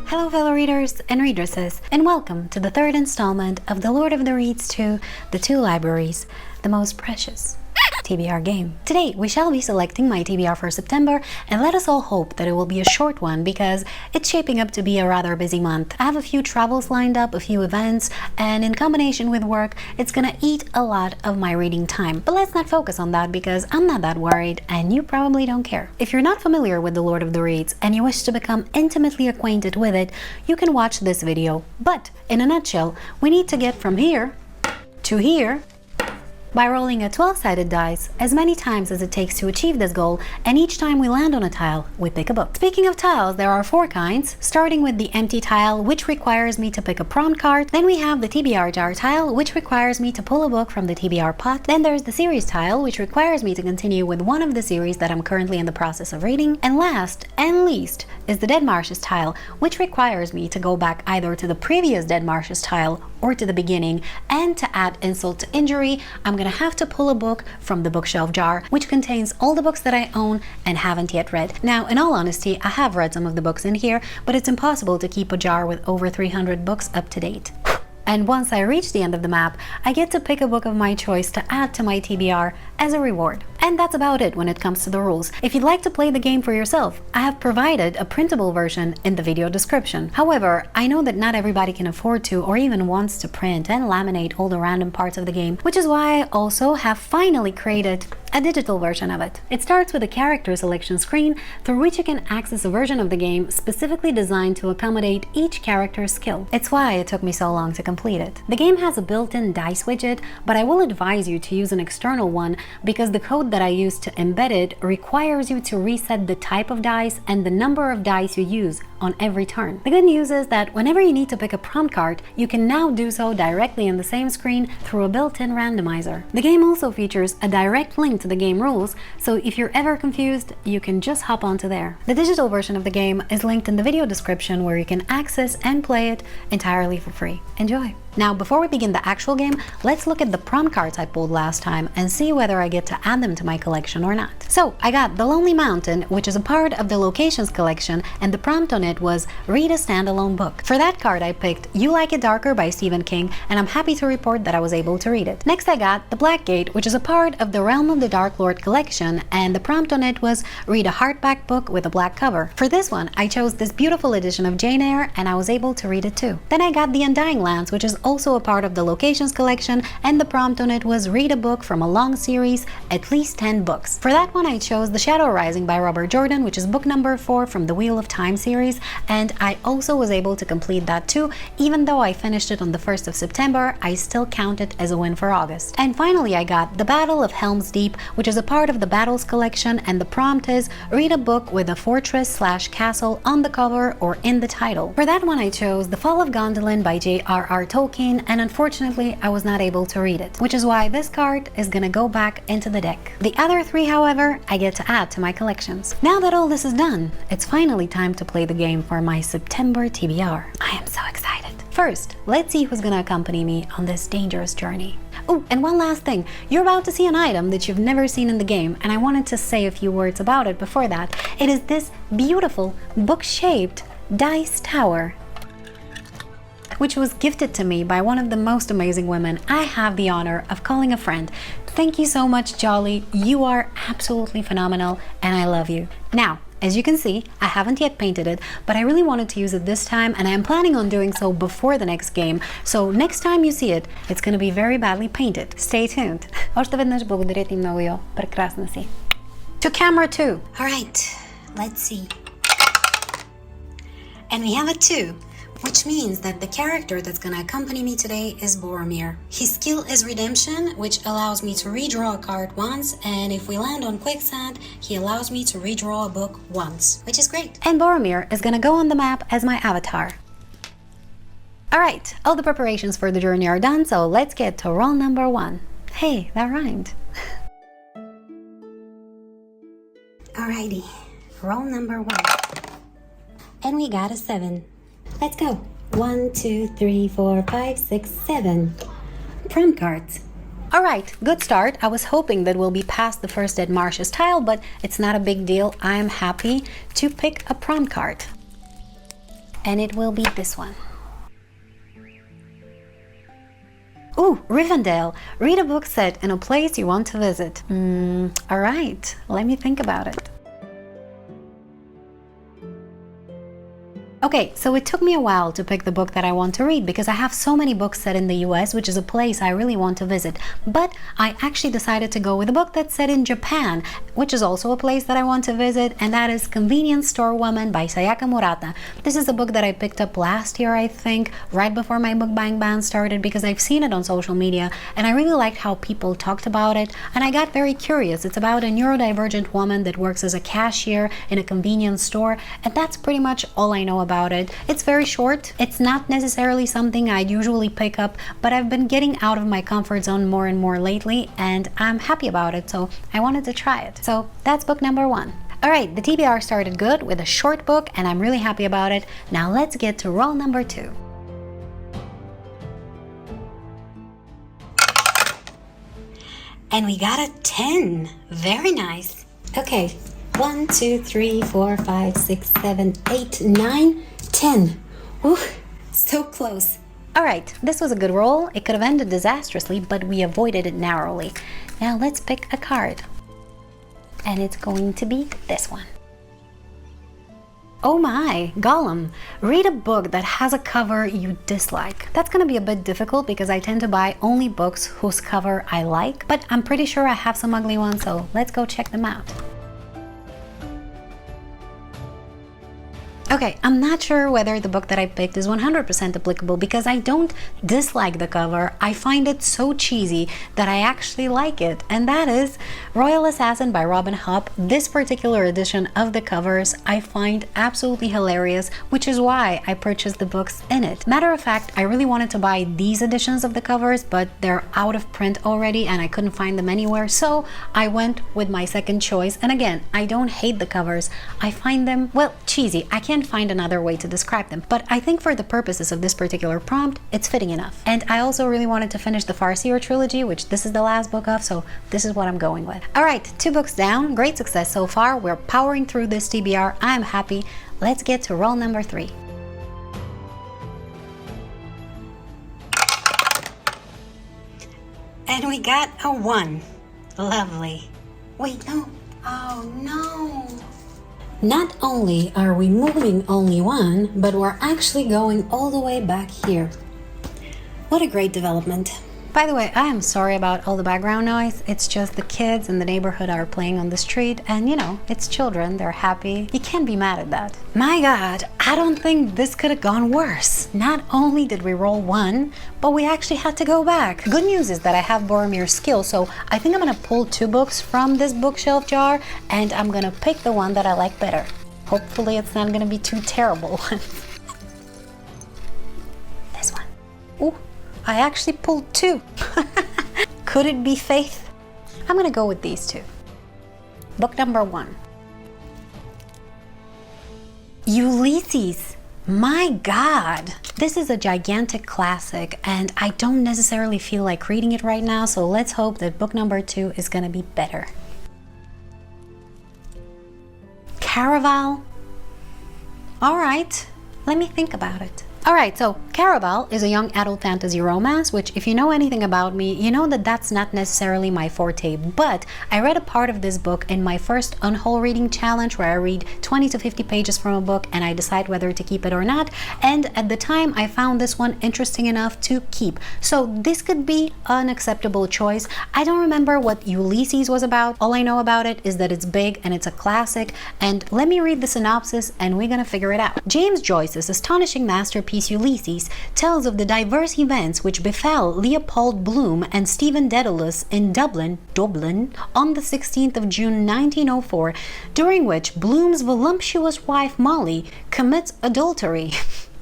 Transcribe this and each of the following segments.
Hello fellow readers and readeresses, and welcome to the third installment of The Lord of the Reeds 2, The Two Libraries, the most precious TBR game. Today we shall be selecting my TBR for September, and let us all hope that it will be a short one because it's shaping up to be a rather busy month. I have a few travels lined up, a few events, and in combination with work, it's gonna eat a lot of my reading time. But let's not focus on that because I'm not that worried and you probably don't care. If you're not familiar with The Lord of the Reeds and you wish to become intimately acquainted with it, you can watch this video. But in a nutshell, we need to get from here to here by rolling a 12-sided dice as many times as it takes to achieve this goal, and each time we land on a tile, we pick a book. Speaking of tiles, there are 4 kinds, starting with the empty tile, which requires me to pick a prompt card. Then we have the TBR jar tile, which requires me to pull a book from the TBR pot. Then there's the series tile, which requires me to continue with one of the series that I'm currently in the process of reading. And last and least is the Dead Marshes tile, which requires me to go back either to the previous Dead Marshes tile or to the beginning, and to add insult to injury, I'm gonna have to pull a book from the bookshelf jar, which contains all the books that I own and haven't yet read. Now, in all honesty, I have read some of the books in here, but it's impossible to keep a jar with over 300 books up to date. And once I reach the end of the map, I get to pick a book of my choice to add to my TBR as a reward. And that's about it when it comes to the rules. If you'd like to play the game for yourself, I have provided a printable version in the video description. However, I know that not everybody can afford to or even wants to print and laminate all the random parts of the game, which is why I also have finally created a digital version of it. It starts with a character selection screen through which you can access a version of the game specifically designed to accommodate each character's skill. It's why it took me so long to complete it. The game has a built-in dice widget, but I will advise you to use an external one because the code that I use to embed it requires you to reset the type of dice and the number of dice you use on every turn. The good news is that whenever you need to pick a prompt card, you can now do so directly in the same screen through a built-in randomizer. The game also features a direct link to the game rules, so if you're ever confused, you can just hop onto there. The digital version of the game is linked in the video description where you can access and play it entirely for free. Enjoy! Now, before we begin the actual game, let's look at the prompt cards I pulled last time and see whether I get to add them to my collection or not. So, I got The Lonely Mountain, which is a part of the Locations collection, and the prompt on it was read a standalone book. For that card, I picked You Like It Darker by Stephen King, and I'm happy to report that I was able to read it. Next, I got The Black Gate, which is a part of the Realm of the Dark Lord collection, and the prompt on it was read a hardback book with a black cover. For this one, I chose this beautiful edition of Jane Eyre, and I was able to read it too. Then I got The Undying Lands, which is also a part of the Locations collection, and the prompt on it was read a book from a long series, at least 10 books. For that one, I chose The Shadow Rising by Robert Jordan, which is book number 4 from the Wheel of Time series, and I also was able to complete that too. Even though I finished it on the 1st of September, I still count it as a win for August. And finally, I got The Battle of Helm's Deep, which is a part of the Battles collection, and the prompt is read a book with a fortress/castle on the cover or in the title. For that one, I chose The Fall of Gondolin by J.R.R. Tolkien, and unfortunately I was not able to read it, which is why this card is gonna go back into the deck. The other 3, however, I get to add to my collections. Now that all this is done, it's finally time to play the game for my September TBR. I am so excited. First, let's see who's gonna accompany me on this dangerous journey. Oh, and one last thing. You're about to see an item that you've never seen in the game, and I wanted to say a few words about it before that. It is this beautiful book-shaped dice tower, which was gifted to me by one of the most amazing women I have the honor of calling a friend. Thank you so much, Jolly. You are absolutely phenomenal, and I love you. Now, as you can see, I haven't yet painted it, but I really wanted to use it this time, and I am planning on doing so before the next game. So next time you see it, it's gonna be very badly painted. Stay tuned. Още веднъж благодаря ти много, Йо. Прекрасна си. To camera 2. Alright, let's see. And we have a 2. Which means that the character that's gonna accompany me today is Boromir. His skill is Redemption, which allows me to redraw a card once, and if we land on Quicksand, he allows me to redraw a book once, which is great. And Boromir is gonna go on the map as my avatar. Alright, all the preparations for the journey are done, so let's get to roll number 1. Hey, that rhymed. Alrighty, roll number 1. And we got a 7. Let's go. 1, 2, 3, 4, 5, 6, 7. Prompt cards. Alright, good start. I was hoping that we'll be past the first Dead Marshes tile, but it's not a big deal. I am happy to pick a prompt card. and it will be this one. Ooh, Rivendell. Read a book set in a place you want to visit. Alright, let me think about it. Okay, so it took me a while to pick the book that I want to read because I have so many books set in the US, which is a place I really want to visit. But I actually decided to go with a book that's set in Japan, which is also a place that I want to visit, and that is Convenience Store Woman by Sayaka Murata. This is a book that I picked up last year, I think, right before my book buying ban started, because I've seen it on social media and I really liked how people talked about it, and I got very curious. It's about a neurodivergent woman that works as a cashier in a convenience store, and that's pretty much all I know about it. It's very short. It's not necessarily something I'd usually pick up, but I've been getting out of my comfort zone more and more lately, and I'm happy about it, so I wanted to try it. So that's book number 1. Alright, the TBR started good with a short book, and I'm really happy about it. Now let's get to roll number 2. And we got a 10. Very nice. Okay, 1, 2, 3, 4, 5, 6, 7, 8, 9, 10. Ooh, so close. Alright, this was a good roll. It could have ended disastrously, but we avoided it narrowly. Now let's pick a card. And it's going to be this one. Oh my, Gollum. Read a book that has a cover you dislike. That's gonna be a bit difficult because I tend to buy only books whose cover I like, but I'm pretty sure I have some ugly ones, so let's go check them out. Okay, I'm not sure whether the book that I picked is 100% applicable because I don't dislike the cover. I find it so cheesy that I actually like it, and that is Royal Assassin by Robin Hobb. This particular edition of the covers I find absolutely hilarious, which is why I purchased the books in it. Matter of fact, I really wanted to buy these editions of the covers, but they're out of print already and I couldn't find them anywhere, so I went with my second choice. And again, I don't hate the covers. I find them, well, cheesy. I can't find another way to describe them, but I think for the purposes of this particular prompt, it's fitting enough. And I also really wanted to finish the Farseer trilogy, which this is the last book of, so this is what I'm going with. Alright, 2 books down, great success so far. We're powering through this TBR. I'm happy. Let's get to roll number 3. And we got a 1. Lovely. Wait, no. Oh no. Not only are we moving only 1, but we're actually going all the way back here. What a great development. By the way, I am sorry about all the background noise. It's just the kids in the neighborhood are playing on the street, and you know, it's children, they're happy. You can't be mad at that. My God, I don't think this could have gone worse. Not only did we roll 1, but we actually had to go back. Good news is that I have Boromir's skill, so I think I'm gonna pull 2 books from this bookshelf jar, and I'm gonna pick the one that I like better. Hopefully it's not gonna be too terrible. This one. Ooh. I actually pulled 2. Could it be faith? I'm gonna go with these 2. Book number 1. Ulysses. My God. This is a gigantic classic and I don't necessarily feel like reading it right now, so let's hope that book number 2 is gonna be better. Caraval? Alright, let me think about it. Alright, so Caraval is a young adult fantasy romance, which if you know anything about me, you know that that's not necessarily my forte, but I read a part of this book in my first Unwhole reading challenge where I read 20 to 50 pages from a book and I decide whether to keep it or not, and at the time I found this one interesting enough to keep. So this could be an acceptable choice. I don't remember what Ulysses was about. All I know about it is that it's big and it's a classic, and let me read the synopsis and we're gonna figure it out. James Joyce's astonishing masterpiece Ulysses tells of the diverse events which befell Leopold Bloom and Stephen Dedalus in Dublin on the 16th of June 1904, during which Bloom's voluptuous wife Molly commits adultery.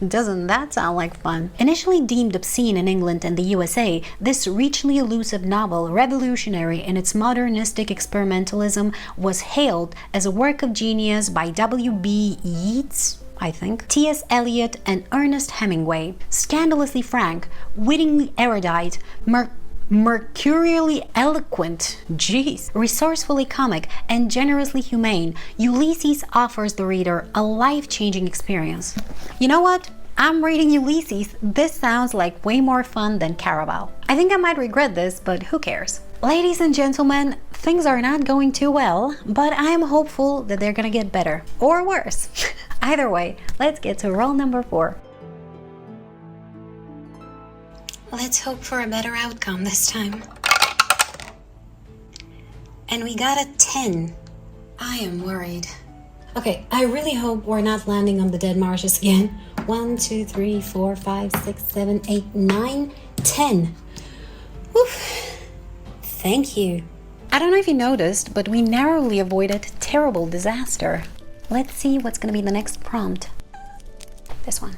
Doesn't that sound like fun? Initially deemed obscene in England and the USA, this richly elusive novel, revolutionary in its modernistic experimentalism, was hailed as a work of genius by W.B. Yeats, I think, T.S. Eliot and Ernest Hemingway. Scandalously frank, wittingly erudite, mercurially eloquent, jeez, resourcefully comic, and generously humane, Ulysses offers the reader a life-changing experience. You know what? I'm reading Ulysses. This sounds like way more fun than Caraval. I think I might regret this, but who cares? Ladies and gentlemen, things are not going too well, but I am hopeful that they're gonna get better. Or worse. Either way, let's get to roll number 4. Let's hope for a better outcome this time. And we got a 10. I am worried. Okay, I really hope we're not landing on the dead marshes again. 1, 2, 3, 4, 5, 6, 7, 8, 9, 10. Oof. Thank you. I don't know if you noticed, but we narrowly avoided terrible disaster. Let's see what's gonna be the next prompt. This one.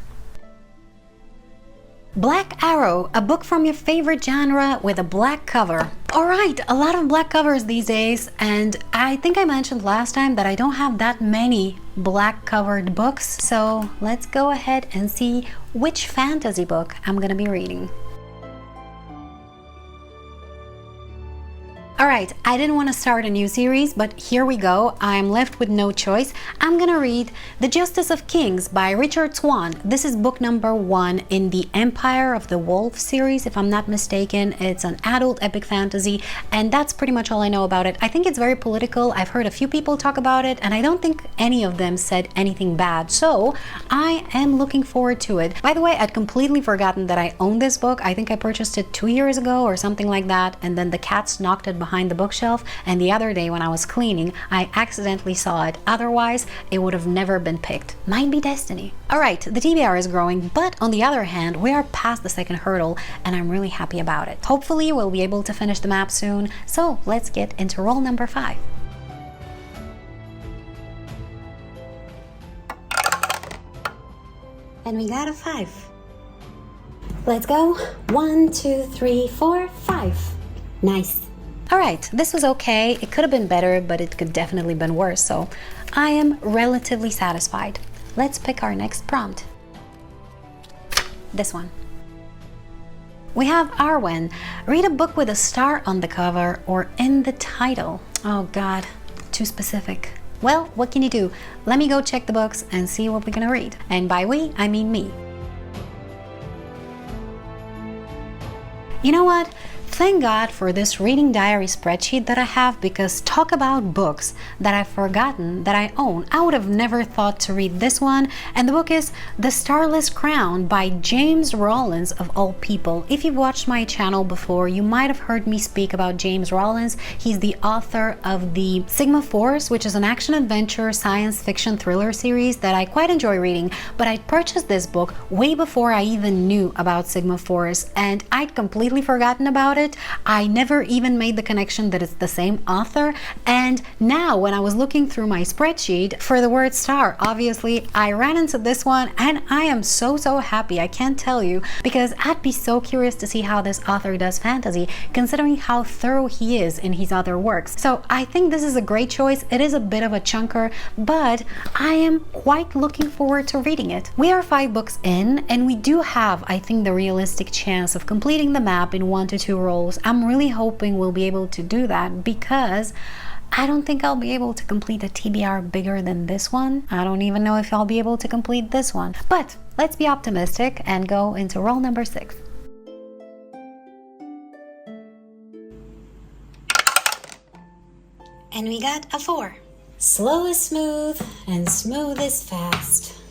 Black Arrow, a book from your favorite genre with a black cover. Alright, a lot of black covers these days, and I think I mentioned last time that I don't have that many black covered books, so let's go ahead and see which fantasy book I'm gonna be reading. Alright, I didn't want to start a new series, but here we go. I'm left with no choice. I'm gonna read The Justice of Kings by Richard Swan. This is book number 1 in the Empire of the Wolf series, if I'm not mistaken. It's an adult epic fantasy, and that's pretty much all I know about it. I think it's very political. I've heard a few people talk about it, and I don't think any of them said anything bad, so I am looking forward to it. By the way, I'd completely forgotten that I own this book. I think I purchased it 2 years ago or something like that, and then the cats knocked it behind the bookshelf, and the other day when I was cleaning, I accidentally saw it. Otherwise, it would have never been picked. Might be destiny. Alright, the TBR is growing, but on the other hand, we are past the second hurdle, and I'm really happy about it. Hopefully, we'll be able to finish the map soon, so let's get into roll number 5. And we got a 5. Let's go. 1, 2, 3, 4, 5. Nice. Alright, this was okay. It could have been better, but it could definitely been worse, so I am relatively satisfied. Let's pick our next prompt. This one. We have Arwen. Read a book with a star on the cover or in the title. Oh god, too specific. Well, what can you do? Let me go check the books and see what we're gonna read. And by we, I mean me. You know what? Thank God for this reading diary spreadsheet that I have, because talk about books that I've forgotten that I own. I would have never thought to read this one, and the book is The Starless Crown by James Rollins, of all people. If you've watched my channel before, you might have heard me speak about James Rollins. He's the author of the Sigma Force, which is an action-adventure science fiction thriller series that I quite enjoy reading, but I purchased this book way before I even knew about Sigma Force, and I'd completely forgotten about it. I never even made the connection that it's the same author, and now when I was looking through my spreadsheet for the word star, obviously I ran into this one, and I am so happy. I can't tell you, because I'd be so curious to see how this author does fantasy, considering how thorough he is in his other works. So I think this is a great choice. It is a bit of a chunker, but I am quite looking forward to reading it. We are 5 books in, and we do have, I think, the realistic chance of completing the map in 1 to 2 rolls. I'm really hoping we'll be able to do that, because I don't think I'll be able to complete a TBR bigger than this one. I don't even know if I'll be able to complete this one. But let's be optimistic and go into roll number 6. And we got a 4. Slow is smooth and smooth is fast.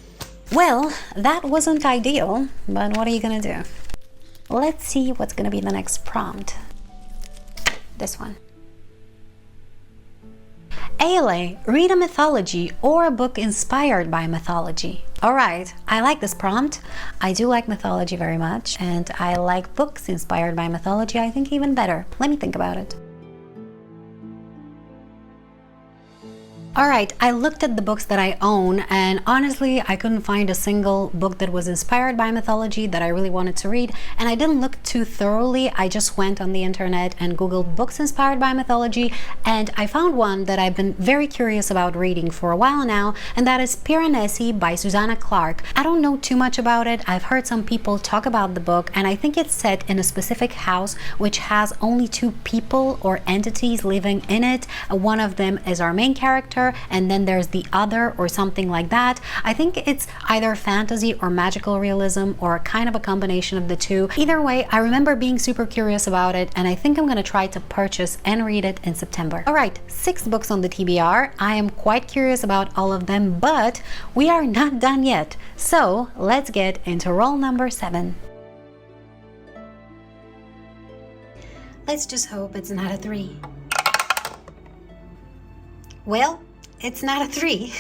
Well, that wasn't ideal, but what are you gonna do? Let's see what's gonna be the next prompt. This one. ALA, read a mythology or a book inspired by mythology. Alright, I like this prompt. I do like mythology very much, and I like books inspired by mythology, I think, even better. Let me think about it. Alright, I looked at the books that I own, and honestly, I couldn't find a single book that was inspired by mythology that I really wanted to read, and I didn't look too thoroughly. I just went on the internet and googled books inspired by mythology, and I found one that I've been very curious about reading for a while now, and that is Pippin by Susanna Clarke. I don't know too much about it. I've heard some people talk about the book, and I think it's set in a specific house which has only two people or entities living in it. One of them is our main character, and then there's the other or something like that. I think it's either fantasy or magical realism or kind of a combination of the two. Either way, I remember being super curious about it, and I think I'm gonna try to purchase and read it in September. Alright, 6 books on the TBR. I am quite curious about all of them, but we are not done yet. So let's get into roll number 7. Let's just hope it's not a 3. Well, it's not a 3.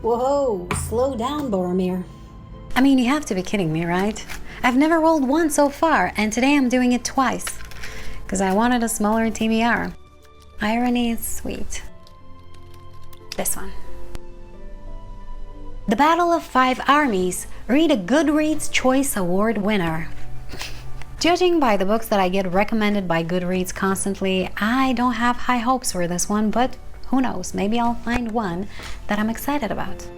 Whoa, slow down, Boromir. I mean, you have to be kidding me, right? I've never rolled 1 so far, and today I'm doing it twice. Because I wanted a smaller TBR. Irony is sweet. This one. The Battle of 5 Armies. Read a Goodreads Choice Award winner. Judging by the books that I get recommended by Goodreads constantly, I don't have high hopes for this one, but who knows, maybe I'll find one that I'm excited about.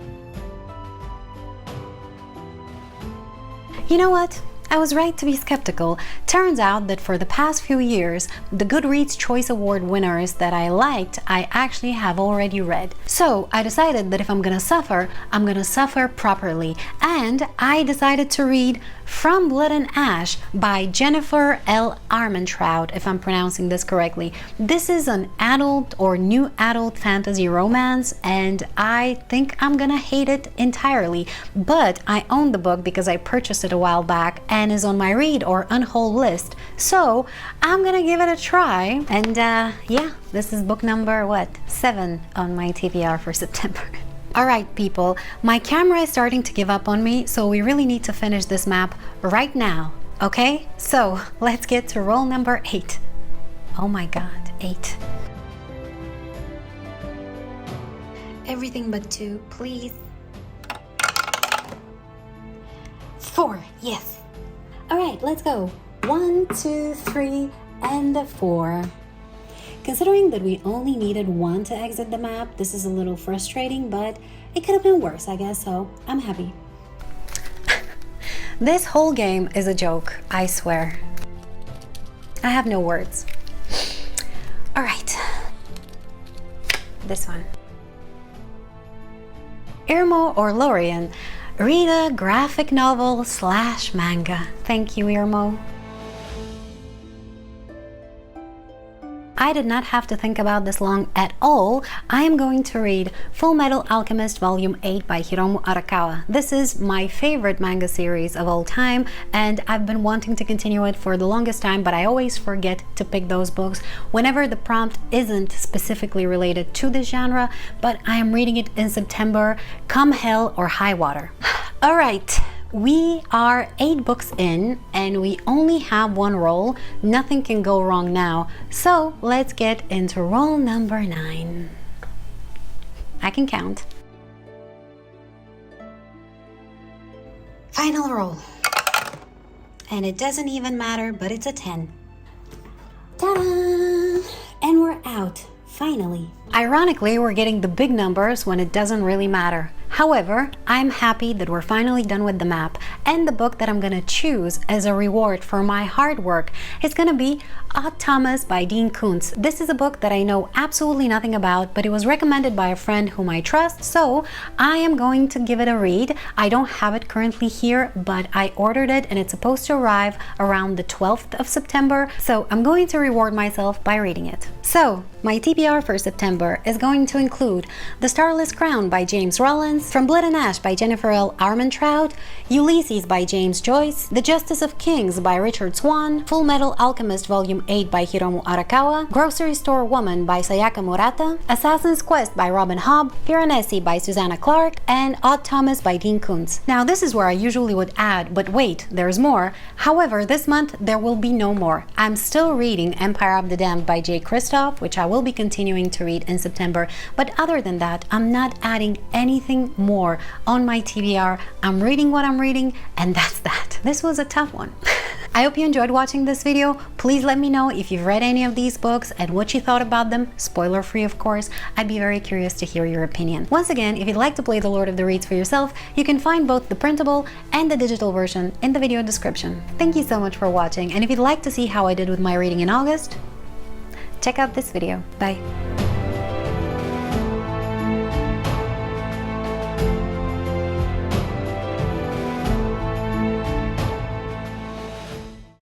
You know what? I was right to be skeptical. Turns out that for the past few years, the Goodreads Choice Award winners that I liked, I actually have already read. So I decided that if I'm gonna suffer, I'm gonna suffer properly. And I decided to read From Blood and Ash by Jennifer L. Armentrout, if I'm pronouncing this correctly. This is an adult or new adult fantasy romance, and I think I'm gonna hate it entirely. But I own the book because I purchased it a while back and is on my read or unhold list. So I'm gonna give it a try. And yeah, this is book number, 7 on my TBR for September. Alright people, my camera is starting to give up on me, so we really need to finish this map right now, okay? So let's get to roll number 8. Oh my god, 8. Everything but 2, please. 4, yes. Alright, let's go. 1, 2, 3, and 4. Considering that we only needed 1 to exit the map, this is a little frustrating, but it could have been worse, I guess, so I'm happy. This whole game is a joke, I swear. I have no words. Alright. This one. Irmo or Lorien. Read a graphic novel / manga. Thank you, Irmo. I did not have to think about this long at all. I am going to read Full Metal Alchemist Volume 8 by Hiromu Arakawa. This is my favorite manga series of all time, and I've been wanting to continue it for the longest time, but I always forget to pick those books whenever the prompt isn't specifically related to this genre, but I am reading it in September, come hell or high water. Alright. We are 8 books in, and we only have 1 roll. Nothing can go wrong now. So let's get into roll number 9. I can count. Final roll. And it doesn't even matter, but it's a 10. Ta-da! And we're out. Finally. Ironically, we're getting the big numbers when it doesn't really matter. However, I'm happy that we're finally done with the map, and the book that I'm gonna choose as a reward for my hard work is gonna be Odd Thomas by Dean Koontz. This is a book that I know absolutely nothing about, but it was recommended by a friend whom I trust, so I am going to give it a read. I don't have it currently here, but I ordered it and it's supposed to arrive around the 12th of September, so I'm going to reward myself by reading it. So, my TBR for September is going to include The Starless Crown by James Rollins, From Blood and Ash by Jennifer L. Armentrout, Ulysses by James Joyce, The Justice of Kings by Richard Swan, Full Metal Alchemist Volume 8 by Hiromu Arakawa, Grocery Store Woman by Sayaka Murata, Assassin's Quest by Robin Hobb, Piranesi by Susanna Clarke, and Odd Thomas by Dean Koontz. Now this is where I usually would add, but wait, there's more. However, this month there will be no more. I'm still reading Empire of the Damned by Jay Kristoff, which I will will be continuing to read in September. But other than that, I'm not adding anything more on my TBR. I'm reading what I'm reading, and that's that. This was a tough one. I hope you enjoyed watching this video. Please let me know if you've read any of these books and what you thought about them, spoiler free of course. I'd be very curious to hear your opinion. Once again, if you'd like to play The Lord of the Reeds for yourself, you can find both the printable and the digital version in the video description. Thank you so much for watching, and if you'd like to see how I did with my reading in August, check out this video. Bye!